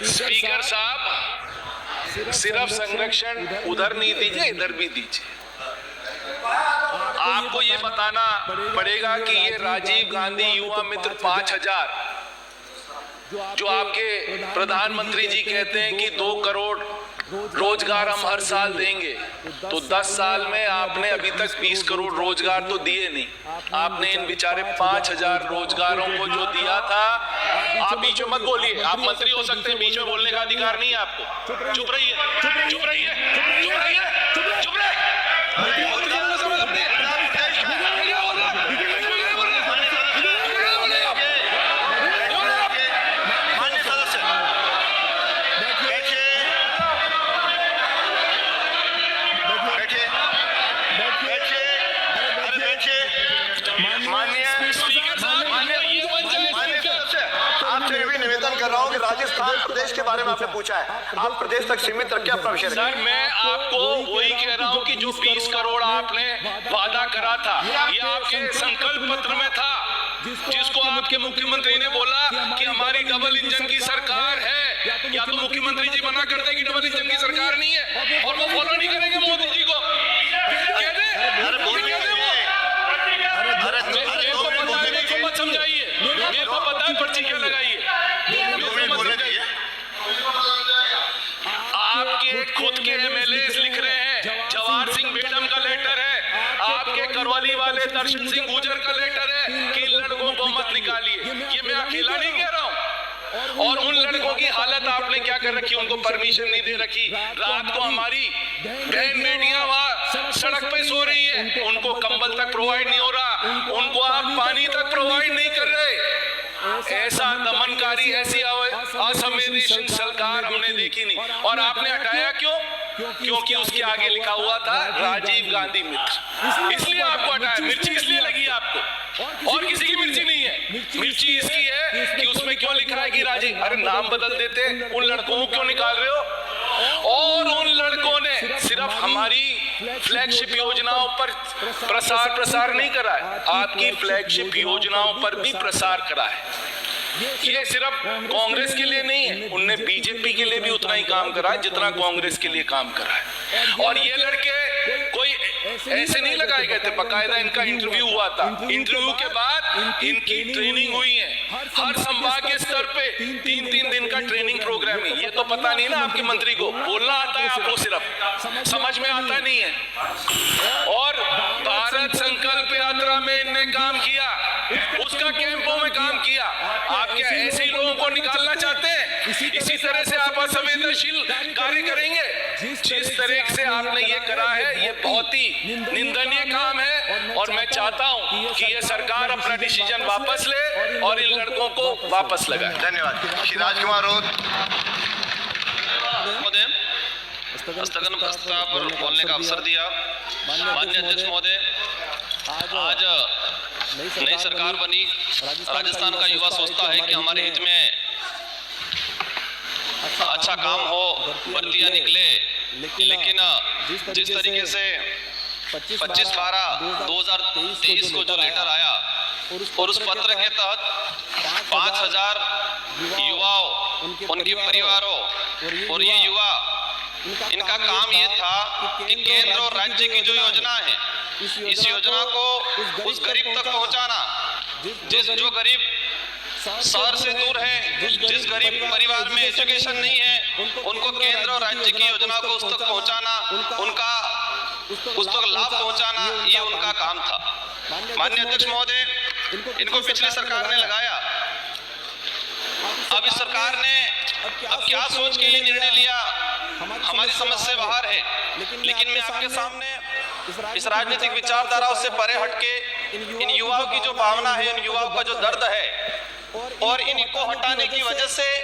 Speaker साहब, सिर्फ संरक्षण उधर नहीं दीजिए, इधर भी दीजिए। आपको ये बताना पड़ेगा कि ये राजीव गांधी युवा मित्र 5000 जो आपके प्रधानमंत्री जी कहते हैं कि 2 करोड़ रोजगार हम हर साल देंगे, तो 10 साल में आपने अभी तक 20 करोड़ रोजगार तो दिए नहीं। आपने इन बेचारे 5000 रोजगारों को जो दिया था। आप बीच में मत बोलिए, आप मंत्री हो सकते हैं, बीच में बोलने का अधिकार नहीं है आपको। चुप रहिए, चुप रहिए, चुप रहिए, चुप रहिए। राजस्थान प्रदेश के बारे में आपने पूछा है, आप प्रदेश तक सीमित रखिए अपना विषय। सर, मैं आपको वही कह रहा हूं कि जो 20 करोड़ आपने वादा करा था, ये आपके संकल्प पत्र में था, जिसको आपके मुख्यमंत्री ने बोला कि हमारी डबल इंजन की सरकार है। या तो मुख्यमंत्री जी मना करते हैं कि डबल इंजन की सरकार नहीं है और वो फॉलो नहीं करेंगे मोदी जी को। मत समझाइए, मेरे को पता है पर्ची क्या लगाइए। आपके खुद के एमएलए लिख रहे हैं, जवाहर सिंह बेगम का लेटर है, आपके करवाली वाले दर्शन सिंह गुजर का लेटर है कि लड़कों को मत निकालिए। ये मैं अकेला नहीं कह रहा हूं। और उन लड़कों की हालत आपने क्या कर रखी, उनको परमिशन नहीं दे रखी। रात को हमारी बहन बेटियां वहां सड़क पे सो रही है, उनको कंबल तक प्रोवाइड नहीं हो रहा, उनको आप पानी तक प्रोवाइड नहीं कर रहे। ऐसा दमनकारी, ऐसी असंवेदनशील सरकार हमने देखी नहीं। और आपने हटाया क्यों? क्योंकि उसके आगे लिखा हुआ था राजीव गांधी मित्र, इसलिए आपको हटाया। मिर्ची इसलिए लगी आपको, और किसी की मिर्ची नहीं है। मिर्ची इसकी है कि उसमें क्यों लिखा है कि राजीव। अरे नाम बदल देते, उन लड़कों को क्यों निकाल रहे हो? और उन लड़कों ने सिर्फ हमारी फ्लैगशिप योजनाओं पर प्रसार नहीं करा है, आपकी फ्लैगशिप योजनाओं पर भी प्रसार करा है। ये सिर्फ कांग्रेस के लिए नहीं है, उनने बीजेपी के लिए भी उतना ही काम करा है जितना कांग्रेस के लिए काम करा है। और ये लड़के कोई ऐसे नहीं लगाए गए थे, बकायदा इनका इंटरव्यू हुआ था। इंटरव्यू के बाद इनकी ट्रेनिंग हुई है, हर संभाग के स्तर पे 3-3 दिन का ट्रेनिंग प्रोग्राम है। ये तो पता नहीं ना आपके मंत्री को, बोलना आता है आपको, सिर्फ समझ में आता नहीं है। और भारत संकल्प यात्रा में इनने काम किया, उसका कैंपों में काम किया। आप क्या ऐसे ही लोगों को निकालना चाहते हैं? इसी तरह से आप असंवेदनशील कार्य करेंगे? जिस तरह से आपने ये करा है, ये बहुत ही निंदनीय काम है। और मैं चाहता हूं कि ये सरकार अपना डिसीजन वापस ले और इन लड़कों को वापस लगाए। धन्यवाद। श्री राजकुमार रोध महोदय, स्थगन प्रस्ताव पर बोलने का अवसर दिया। माननीय अध्यक्ष महोदय, आज नई सरकार बनी, राजस्थान का युवा सोचता है कि हमारे हित में अच्छा काम हो, भर्तियां निकले, लेकिन जिस तरीके से 25/12/2023 को जो लेटर आया और उस पत्र के तहत 5000 युवाओं, उनके परिवारों और ये युवा, इनका काम ये था कि केंद्र और राज्य की जो योजना है, इस योजना को उस गरीब तक पहुंचाना, जो गरीब शहर से दूर है, जिस गरीब परिवार में एजुकेशन नहीं है, उनको केंद्र और राज्य की योजना को उस तक पहुंचाना, उस तक लाभ पहुंचाना, ये उनका काम था। माननीय अध्यक्ष महोदय, इनको पिछली सरकार ने लगाया। अब इस सरकार ने अब क्या सोच के ये निर्णय लिया, हमारी समझ से बाहर है। लेकिन मैं आपके सामने इस राजनीतिक विचारधाराओं से परे हटके इन युवाओं की जो भावना है, इन युवाओं का जो दर्द है, और इनको हटाने की वजह से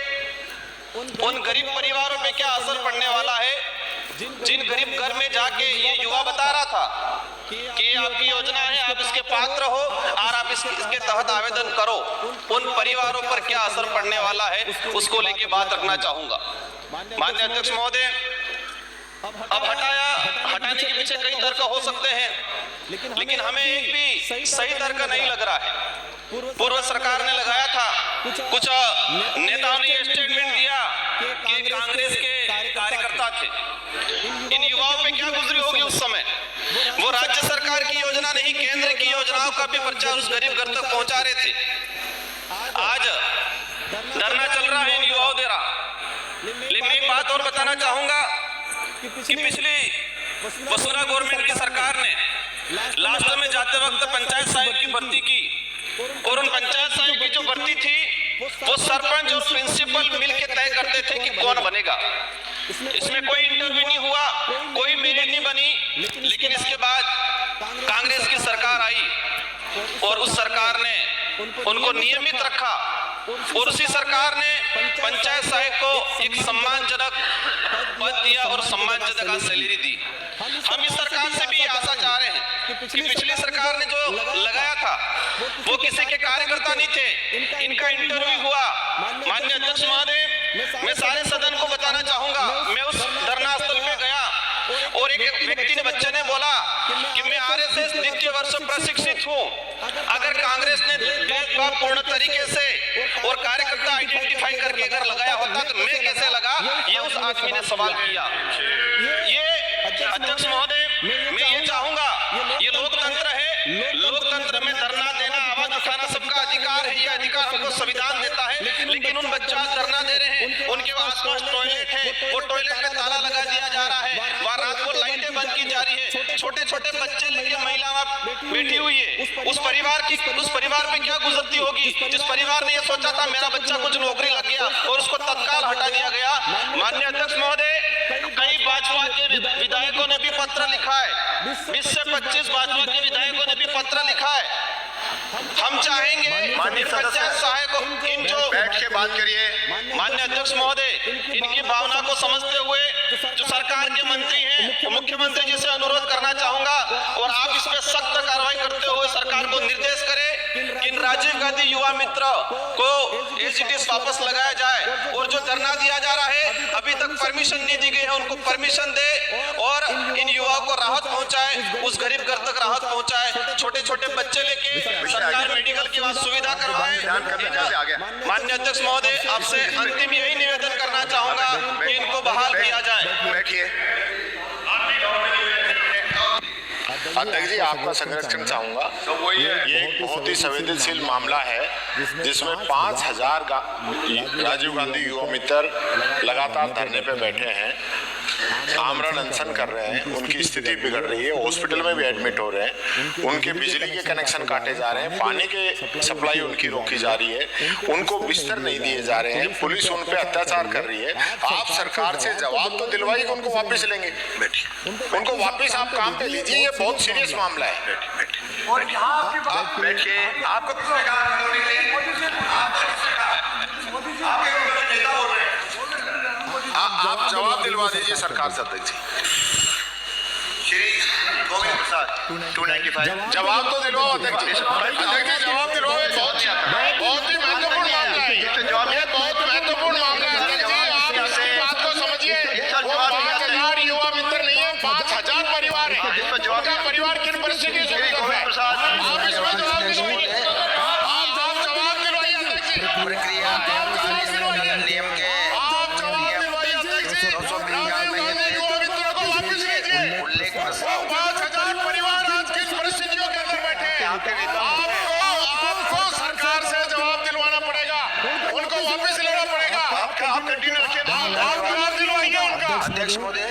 उन गरीब परिवारों में क्या असर पड़ने वाला है, जिन गरीब घर में जाके ये युवा बता रहा था कि आपकी योजना है, आप इसके पात्र हो और आप इसके तहत आवेदन करो, उन परिवारों पर क्या असर पड़ने वाला है, उसको लेके बात रखना चाहूंगा। माननीय अध्यक्ष महोदय, अब हटाने के पीछे कई तर्क हो सकते हैं, लेकिन हमें एक भी सही तर्क नहीं लग रहा है। पूर्व सरकार ने लगाया था, कुछ नेताओं ने स्टेटमेंट दिया कांग्रेस के कार्यकर्ता थे। इन युवाओं पे क्या गुजरी होगी उस समय। वो राज्य सरकार की योजना नहीं, केंद्र की योजनाओं का भी प्रचार उस गरीब घर तक पहुंचा रहे थे। आज धरना चल रहा है इन युवाओं द्वारा। लेकिन एक बात और बताना चाहूंगा कि पिछली वसुंधरा गवर्नमेंट की सरकार ने लास्ट में जाते वक्त पंचायत साहिब की भर्ती की, और उन पंचायत साहिब की जो भर्ती थी वो सरपंच और प्रिंसिपल मिलकर तय करते थे कि कौन बनेगा। इसमें कोई इंटरव्यू नहीं हुआ, कोई मेरिट नहीं बनी। लेकिन इसके बाद कांग्रेस की सरकार आई और उस सरकार ने उनको नियमित रखा, और उसी सरकार ने पंचायत साहिब को एक सम्मानजनक पद दिया और सम्मानजनक सैलरी दी। हम इस सरकार से भी आशा चाह रहे हैं कि पिछली सरकार ने जो लगाया था वो किसी के कार्यकर्ता नहीं थे, इनका इंटरव्यू हुआ। माननीय अध्यक्ष महोदय, मैं सारे सदन को बताना चाहूंगा, मैं उस धरना स्थल पे गया और एक व्यक्ति ने, बच्चे ने बोला कि मैं आरएसएस द्वितीय वर्ष प्रशिक्षित हूं। अगर कांग्रेस ने भेदभाव पूर्ण तरीके से और कार्यकर्ता आइडेंटिफाई करके अगर लगाया होता तो मैं कैसे लगा, ये उस आदमी ने सवाल किया। ये अध्यक्ष महोदय, मैं ये चाहूंगा, ये लोकतंत्र है, लोकतंत्र में धरना देना, आवाज उठाना सबका अधिकार है, ये अधिकार हमको संविधान देता है। लेकिन उन बच्चा धरना दे रहे हैं, उनके आसपास टॉयलेट है, वो टॉयलेट में ताला लगा दिया जा रहा है, वहां रात को लाइटें बंद की जा रही है, छोटे छोटे बच्चे लेके महिला बैठी हुई है। उस परिवार पे क्या गुजरती होगी, जिस परिवार ने ये सोचा था मेरा बच्चा कुछ नौकरी लग गया और उसको तत्काल हटा दिया गया। माननीय अध्यक्ष महोदय, कई भाजपा के विधायकों ने भी पत्र लिखा है, 20 से 25 भाजपा के विधायकों ने भी पत्र लिखा है। हम चाहेंगे पंचायत सहायक को इन जो बैठ के बात करिए। माननीय अध्यक्ष महोदय, इनकी भावना को समझते हुए जो सरकार के मंत्री हैं, मुख्यमंत्री जी से अनुरोध करना चाहूंगा और आप इस पे सख्त कार्रवाई करते हुए सरकार को निर्देश करें कि इन राजीव गांधी युवा मित्र को एजीटीएस वापस लगाया जाए, और जो धरना दिया जा रहा है अभी तक परमिशन नहीं दी गई है, उनको परमिशन दे और इन युवाओं को राहत पहुंचाए, उस गरीब घर तक राहत पहुंचाए। छोटे छोटे बच्चे लेके सरकार मेडिकल की सुविधा करवाए। माननीय अध्यक्ष महोदय, आपसे अंतिम यही निवेदन करना चाहूंगा कि इनको बहाल किया जाए। बैठिए। अध्यक्ष जी, आपका संरक्षण चाहूंगा। ये एक बहुत ही संवेदनशील मामला है जिसमें 5000 राजीव गांधी युवा मित्र लगातार धरने पे बैठे हैं, आमरण अनशन कर रहे हैं, उनकी स्थिति बिगड़ रही है, हॉस्पिटल में भी एडमिट हो रहे हैं, उनके बिजली के कनेक्शन काटे जा रहे हैं, पानी के सप्लाई उनकी रोकी जा रही है, उनको बिस्तर नहीं दिए जा रहे हैं, पुलिस उन पे अत्याचार कर रही है। आप सरकार से जवाब तो दिलवाइए कि उनको वापस लेंगे। उनको वापस आप काम पे लीजिए, ये बहुत सीरियस मामला है। और यहाँ आपकी बात बैठिए। आपको आप जवाब दिलवा दीजिए सरकार से। अध्यक्ष श्री गोविंद प्रसाद 295 जवाब तो दिलवाओ अध्यक्ष जी। जवाब दिलवाओ, बहुत ही महत्वपूर्ण मामला है, ये बहुत महत्वपूर्ण मामला है अध्यक्ष जी। आप इसकी बात को समझिए। वो 5000 युवा मित्र नहीं है, 5000 परिवार है। उनका परिवार किन परिस्थितियों से गुजर रहा है, आप इसमें जवाब दिलवाइए। आप जवाब दिलवाइए अध्यक्ष जी। प्रक्रिया नियम के 5000 परिवार आज किस परिस्थितियों के अंदर बैठे हैं, आपको सरकार से जवाब दिलवाना पड़ेगा, उनको वापस लेना पड़ेगा। आप जवाब दिलवाइए उनका। अध्यक्ष महोदय,